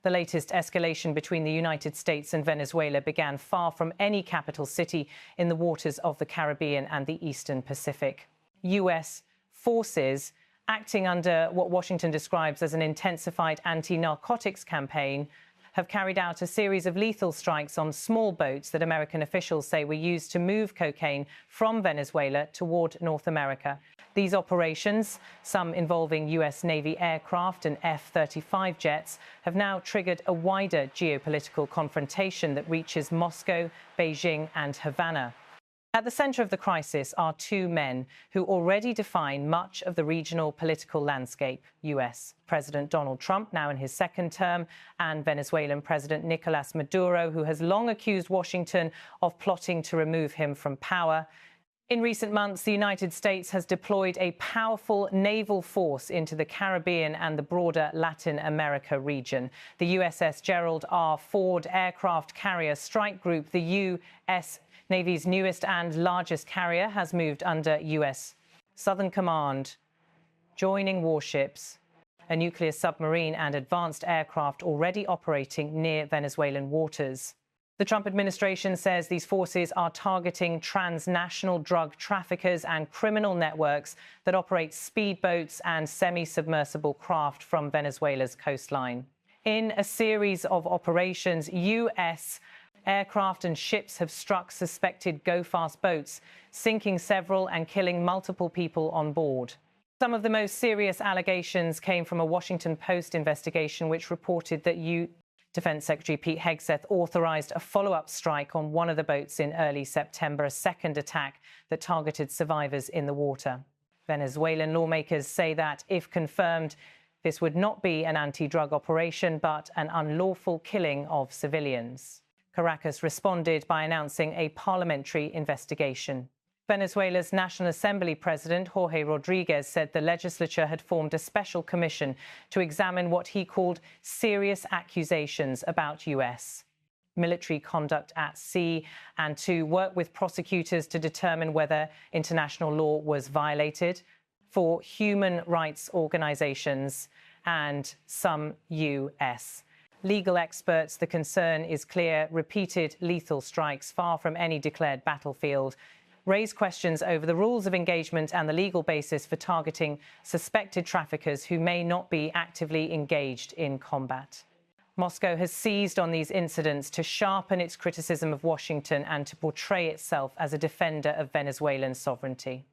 The latest escalation between the United States and Venezuela began far from any capital city in the waters of the Caribbean and the Eastern Pacific. U.S. forces, acting under what Washington describes as an intensified anti-narcotics campaign, have carried out a series of lethal strikes on small boats that American officials say were used to move cocaine from Venezuela toward North America. These operations, some involving U.S. Navy aircraft and F-35 jets, have now triggered a wider geopolitical confrontation that reaches Moscow, Beijing and Havana. At the center of the crisis are two men who already define much of the regional political landscape: U.S. President Donald Trump, now in his second term, and Venezuelan President Nicolás Maduro, who has long accused Washington of plotting to remove him from power. In recent months, the United States has deployed a powerful naval force into the Caribbean and the broader Latin America region. The USS Gerald R. Ford aircraft carrier strike group, the U.S. Navy's newest and largest carrier, has moved under U.S. Southern Command, joining warships, a nuclear submarine and advanced aircraft already operating near Venezuelan waters. The Trump administration says these forces are targeting transnational drug traffickers and criminal networks that operate speedboats and semi-submersible craft from Venezuela's coastline. In a series of operations, U.S. aircraft and ships have struck suspected go-fast boats, sinking several and killing multiple people on board. Some of the most serious allegations came from a Washington Post investigation which reported that Defense Secretary Pete Hegseth authorized a follow-up strike on one of the boats in early September, a second attack that targeted survivors in the water. Venezuelan lawmakers say that, if confirmed, this would not be an anti-drug operation, but an unlawful killing of civilians. Caracas responded by announcing a parliamentary investigation. Venezuela's National Assembly President Jorge Rodriguez said the legislature had formed a special commission to examine what he called serious accusations about U.S. military conduct at sea and to work with prosecutors to determine whether international law was violated. For human rights organizations and some U.S. legal experts, the concern is clear. Repeated lethal strikes, far from any declared battlefield, raise questions over the rules of engagement and the legal basis for targeting suspected traffickers who may not be actively engaged in combat. Moscow has seized on these incidents to sharpen its criticism of Washington and to portray itself as a defender of Venezuelan sovereignty.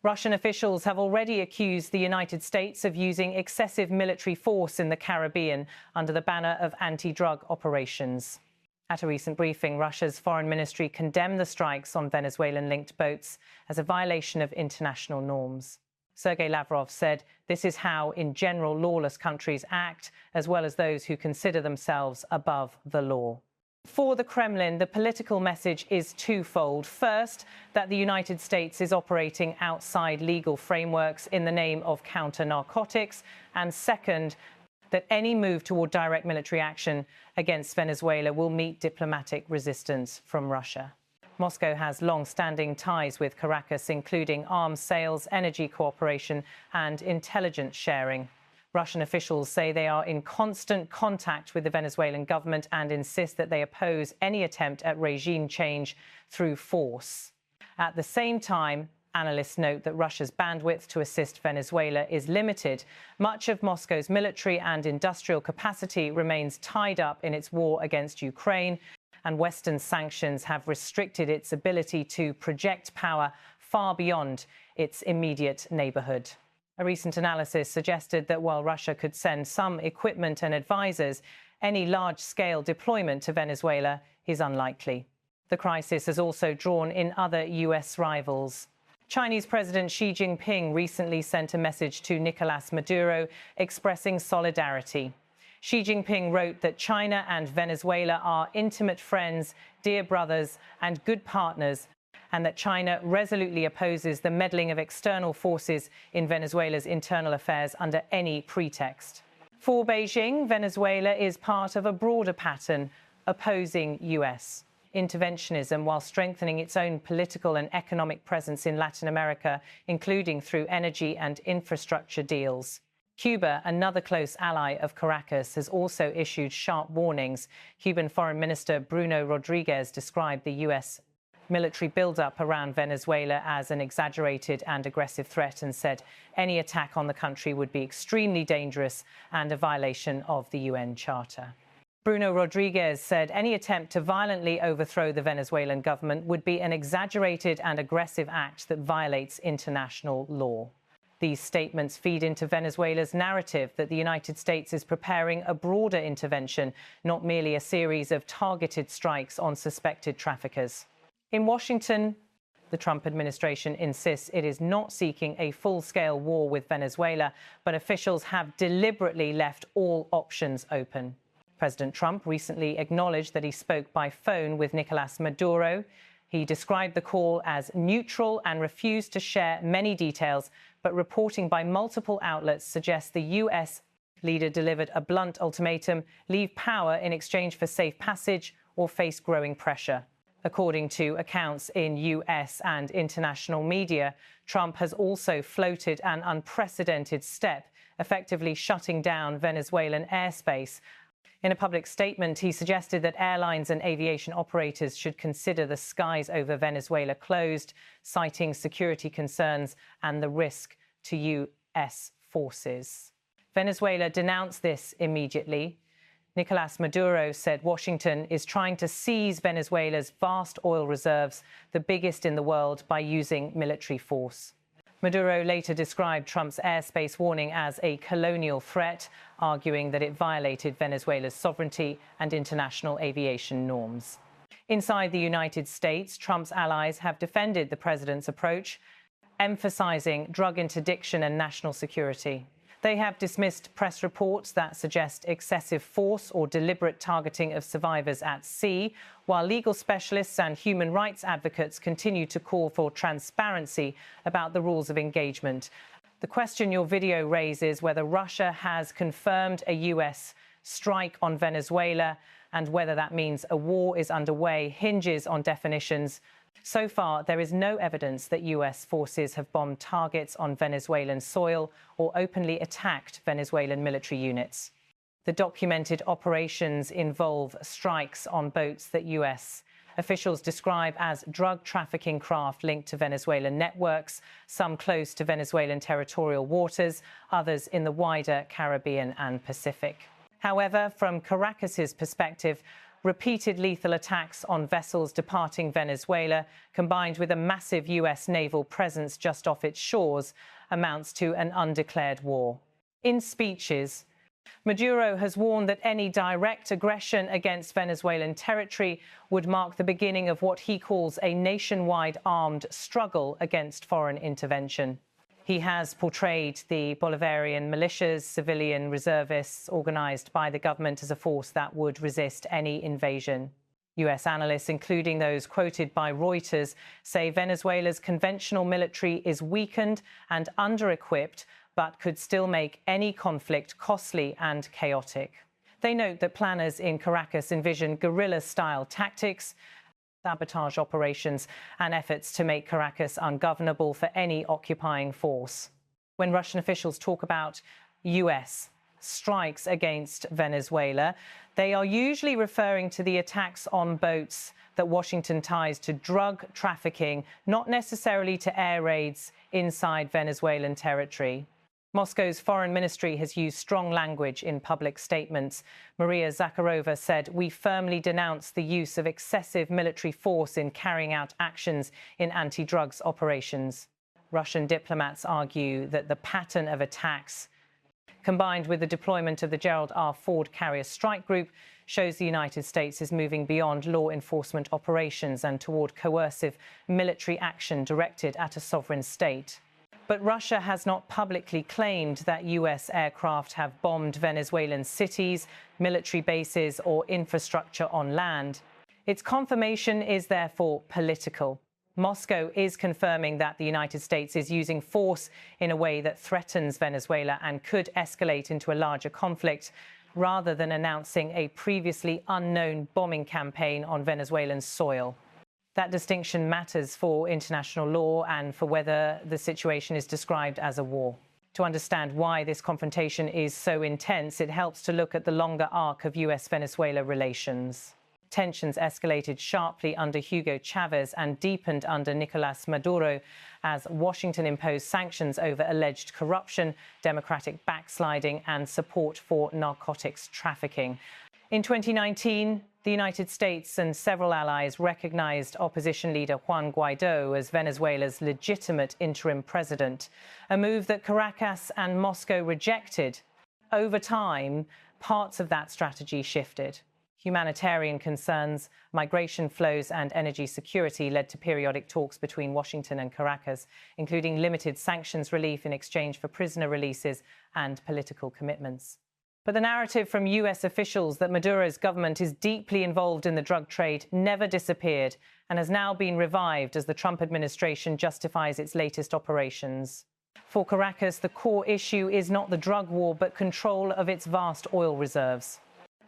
Russian officials have already accused the United States of using excessive military force in the Caribbean under the banner of anti-drug operations. At a recent briefing, Russia's foreign ministry condemned the strikes on Venezuelan-linked boats as a violation of international norms. Sergei Lavrov said this is how, in general, lawless countries act, as well as those who consider themselves above the law. For the Kremlin, the political message is twofold. First, that the United States is operating outside legal frameworks in the name of counter-narcotics, and second, that any move toward direct military action against Venezuela will meet diplomatic resistance from Russia. Moscow has long-standing ties with Caracas, including arms sales, energy cooperation and intelligence sharing. Russian officials say they are in constant contact with the Venezuelan government and insist that they oppose any attempt at regime change through force. At the same time, analysts note that Russia's bandwidth to assist Venezuela is limited. Much of Moscow's military and industrial capacity remains tied up in its war against Ukraine, and Western sanctions have restricted its ability to project power far beyond its immediate neighborhood. A recent analysis suggested that while Russia could send some equipment and advisors, any large-scale deployment to Venezuela is unlikely. The crisis has also drawn in other U.S. rivals. Chinese President Xi Jinping recently sent a message to Nicolás Maduro expressing solidarity. Xi Jinping wrote that China and Venezuela are intimate friends, dear brothers and good partners, and that China resolutely opposes the meddling of external forces in Venezuela's internal affairs under any pretext. For Beijing, Venezuela is part of a broader pattern opposing U.S. interventionism while strengthening its own political and economic presence in Latin America, including through energy and infrastructure deals. Cuba, another close ally of Caracas, has also issued sharp warnings. Cuban Foreign Minister Bruno Rodriguez described the U.S. military buildup around Venezuela as an exaggerated and aggressive threat and said any attack on the country would be extremely dangerous and a violation of the UN Charter. Bruno Rodriguez said any attempt to violently overthrow the Venezuelan government would be an exaggerated and aggressive act that violates international law. These statements feed into Venezuela's narrative that the United States is preparing a broader intervention, not merely a series of targeted strikes on suspected traffickers. In Washington, the Trump administration insists it is not seeking a full-scale war with Venezuela, but officials have deliberately left all options open. President Trump recently acknowledged that he spoke by phone with Nicolás Maduro. He described the call as neutral and refused to share many details, but reporting by multiple outlets suggests the U.S. leader delivered a blunt ultimatum: leave power in exchange for safe passage or face growing pressure. According to accounts in U.S. and international media, Trump has also floated an unprecedented step, effectively shutting down Venezuelan airspace. In a public statement, he suggested that airlines and aviation operators should consider the skies over Venezuela closed, citing security concerns and the risk to U.S. forces. Venezuela denounced this immediately. Nicolás Maduro said Washington is trying to seize Venezuela's vast oil reserves, the biggest in the world, by using military force. Maduro later described Trump's airspace warning as a colonial threat, arguing that it violated Venezuela's sovereignty and international aviation norms. Inside the United States, Trump's allies have defended the president's approach, emphasizing drug interdiction and national security. They have dismissed press reports that suggest excessive force or deliberate targeting of survivors at sea, while legal specialists and human rights advocates continue to call for transparency about the rules of engagement. The question your video raises, whether Russia has confirmed a U.S. strike on Venezuela and whether that means a war is underway, hinges on definitions. So far, there is no evidence that U.S. forces have bombed targets on Venezuelan soil or openly attacked Venezuelan military units. The documented operations involve strikes on boats that U.S. officials describe as drug trafficking craft linked to Venezuelan networks, some close to Venezuelan territorial waters, others in the wider Caribbean and Pacific. However, from Caracas's perspective, repeated lethal attacks on vessels departing Venezuela, combined with a massive U.S. naval presence just off its shores, amounts to an undeclared war. In speeches, Maduro has warned that any direct aggression against Venezuelan territory would mark the beginning of what he calls a nationwide armed struggle against foreign intervention. He has portrayed the Bolivarian militias, civilian reservists organized by the government, as a force that would resist any invasion. U.S. analysts, including those quoted by Reuters, say Venezuela's conventional military is weakened and under-equipped, but could still make any conflict costly and chaotic. They note that planners in Caracas envision guerrilla-style tactics, sabotage operations and efforts to make Caracas ungovernable for any occupying force. When Russian officials talk about U.S. strikes against Venezuela, they are usually referring to the attacks on boats that Washington ties to drug trafficking, not necessarily to air raids inside Venezuelan territory. Moscow's foreign ministry has used strong language in public statements. Maria Zakharova said, "We firmly denounce the use of excessive military force in carrying out actions in anti-drugs operations." Russian diplomats argue that the pattern of attacks, combined with the deployment of the Gerald R. Ford carrier strike group, shows the United States is moving beyond law enforcement operations and toward coercive military action directed at a sovereign state. But Russia has not publicly claimed that U.S. aircraft have bombed Venezuelan cities, military bases or infrastructure on land. Its confirmation is therefore political. Moscow is confirming that the United States is using force in a way that threatens Venezuela and could escalate into a larger conflict, rather than announcing a previously unknown bombing campaign on Venezuelan soil. That distinction matters for international law and for whether the situation is described as a war. To understand why this confrontation is so intense, it helps to look at the longer arc of US-Venezuela relations. Tensions escalated sharply under Hugo Chavez and deepened under Nicolás Maduro as Washington imposed sanctions over alleged corruption, democratic backsliding, and support for narcotics trafficking. In 2019, the United States and several allies recognized opposition leader Juan Guaidó as Venezuela's legitimate interim president, a move that Caracas and Moscow rejected. Over time, parts of that strategy shifted. Humanitarian concerns, migration flows, and energy security led to periodic talks between Washington and Caracas, including limited sanctions relief in exchange for prisoner releases and political commitments. But the narrative from US officials that Maduro's government is deeply involved in the drug trade never disappeared and has now been revived as the Trump administration justifies its latest operations. For Caracas, the core issue is not the drug war, but control of its vast oil reserves.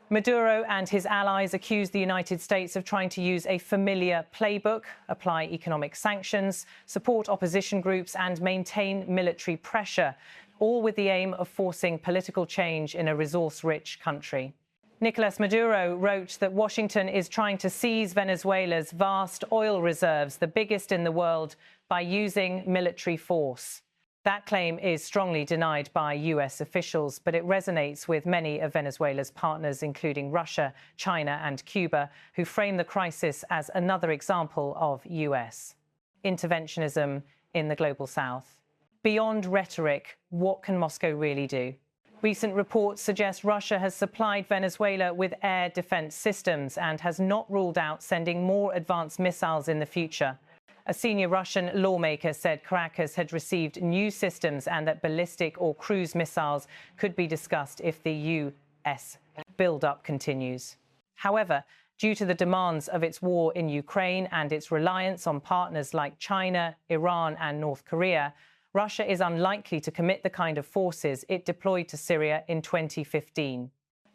Maduro and his allies accuse the United States of trying to use a familiar playbook, apply economic sanctions, support opposition groups, and maintain military pressure, all with the aim of forcing political change in a resource-rich country. Nicolás Maduro wrote that Washington is trying to seize Venezuela's vast oil reserves, the biggest in the world, by using military force. That claim is strongly denied by US officials, but it resonates with many of Venezuela's partners, including Russia, China, and Cuba, who frame the crisis as another example of US interventionism in the global south. Beyond rhetoric, what can Moscow really do? Recent reports suggest Russia has supplied Venezuela with air defense systems and has not ruled out sending more advanced missiles in the future. A senior Russian lawmaker said Caracas had received new systems and that ballistic or cruise missiles could be discussed if the U.S. buildup continues. However, due to the demands of its war in Ukraine and its reliance on partners like China, Iran, and North Korea, Russia is unlikely to commit the kind of forces it deployed to Syria in 2015.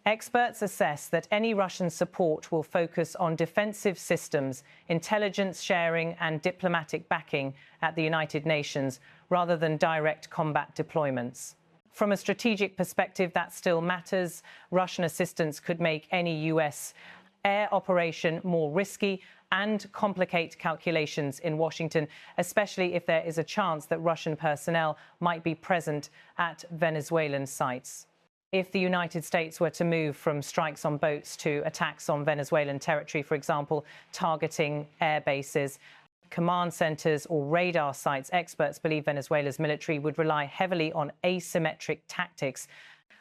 Experts assess that any Russian support will focus on defensive systems, intelligence sharing, and diplomatic backing at the United Nations, rather than direct combat deployments. From a strategic perspective, that still matters. Russian assistance could make any US air operation more risky and complicate calculations in Washington, especially if there is a chance that Russian personnel might be present at Venezuelan sites. If the United States were to move from strikes on boats to attacks on Venezuelan territory, for example, targeting air bases, command centers or radar sites, experts believe Venezuela's military would rely heavily on asymmetric tactics.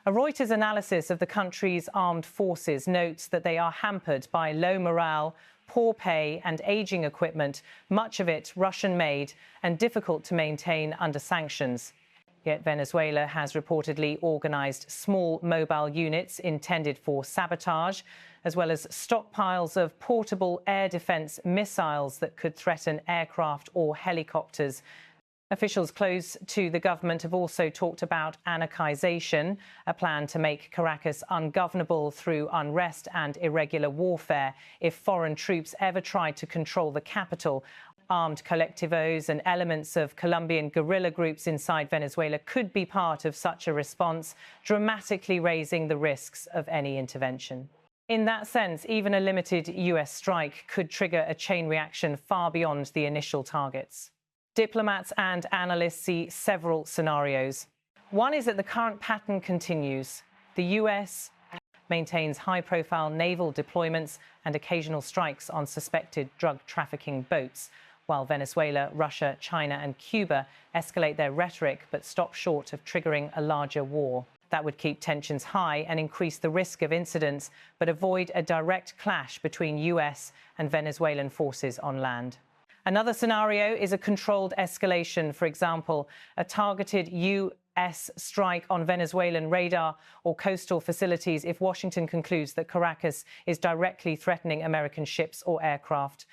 A Reuters analysis of the country's armed forces notes that they are hampered by low morale, poor pay and aging equipment, much of it Russian-made and difficult to maintain under sanctions. Yet Venezuela has reportedly organized small mobile units intended for sabotage, as well as stockpiles of portable air defense missiles that could threaten aircraft or helicopters. Officials close to the government have also talked about anarchization, a plan to make Caracas ungovernable through unrest and irregular warfare if foreign troops ever tried to control the capital. Armed collectivos and elements of Colombian guerrilla groups inside Venezuela could be part of such a response, dramatically raising the risks of any intervention. In that sense, even a limited US strike could trigger a chain reaction far beyond the initial targets. Diplomats and analysts see several scenarios. One is that the current pattern continues. The US maintains high-profile naval deployments and occasional strikes on suspected drug trafficking boats, while Venezuela, Russia, China and Cuba escalate their rhetoric but stop short of triggering a larger war. That would keep tensions high and increase the risk of incidents, but avoid a direct clash between US and Venezuelan forces on land. Another scenario is a controlled escalation, for example, a targeted US strike on Venezuelan radar or coastal facilities if Washington concludes that Caracas is directly threatening American ships or aircraft.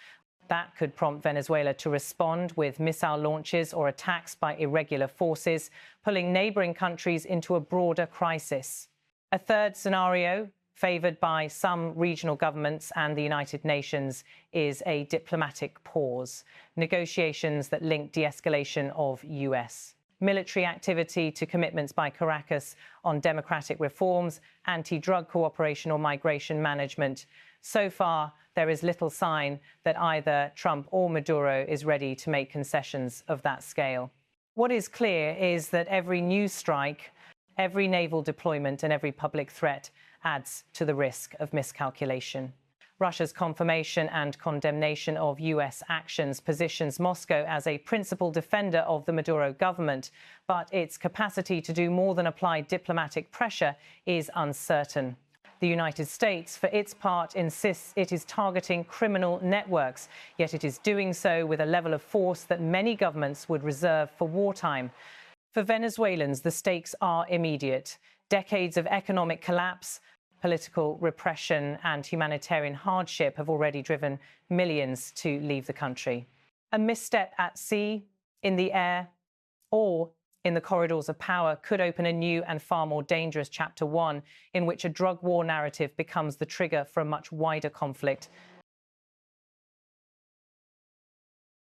That could prompt Venezuela to respond with missile launches or attacks by irregular forces, pulling neighboring countries into a broader crisis. A third scenario, favoured by some regional governments and the United Nations, is a diplomatic pause, negotiations that link de-escalation of US military activity to commitments by Caracas on democratic reforms, anti-drug cooperation or migration management. So far, there is little sign that either Trump or Maduro is ready to make concessions of that scale. What is clear is that every new strike, every naval deployment and every public threat adds to the risk of miscalculation. Russia's confirmation and condemnation of US actions positions Moscow as a principal defender of the Maduro government, but its capacity to do more than apply diplomatic pressure is uncertain. The United States, for its part, insists it is targeting criminal networks, yet it is doing so with a level of force that many governments would reserve for wartime. For Venezuelans, the stakes are immediate. Decades of economic collapse, political repression and humanitarian hardship have already driven millions to leave the country. A misstep at sea, in the air, or in the corridors of power could open a new and far more dangerous chapter 1, in which a drug war narrative becomes the trigger for a much wider conflict